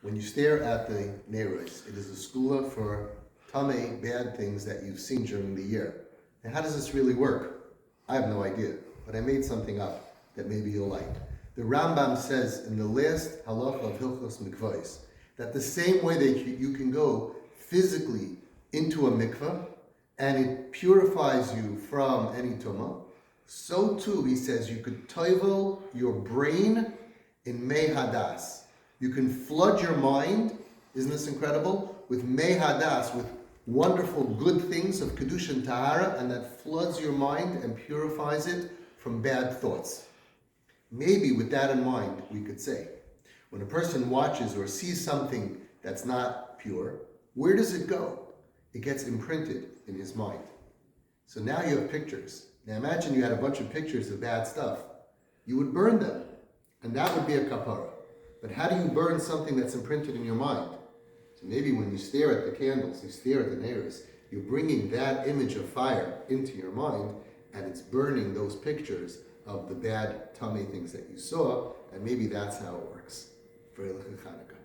When you stare at the neiros, it is a skula for tamei, bad things that you've seen during the year. Now, how does this really work? I have no idea, but I made something up that maybe you'll like. The Rambam says in the last halacha of Hilchos Mikvahs that the same way that you can go physically into a mikvah and it purifies you from any tumah, so too, he says, you could toivel your brain in mei hadas. You can flood your mind, isn't this incredible, with mei hadas, with wonderful good things of kedusha and tahara, and that floods your mind and purifies it from bad thoughts. Maybe with that in mind, we could say, when a person watches or sees something that's not pure, where does it go? It gets imprinted in his mind. So now you have pictures. Now imagine you had a bunch of pictures of bad stuff. You would burn them, and that would be a kapara. But how do you burn something that's imprinted in your mind? So maybe when you stare at the candles, you stare at the neiros, you're bringing that image of fire into your mind, and it's burning those pictures of the bad tummy things that you saw, and maybe that's how it works. For Chanukah.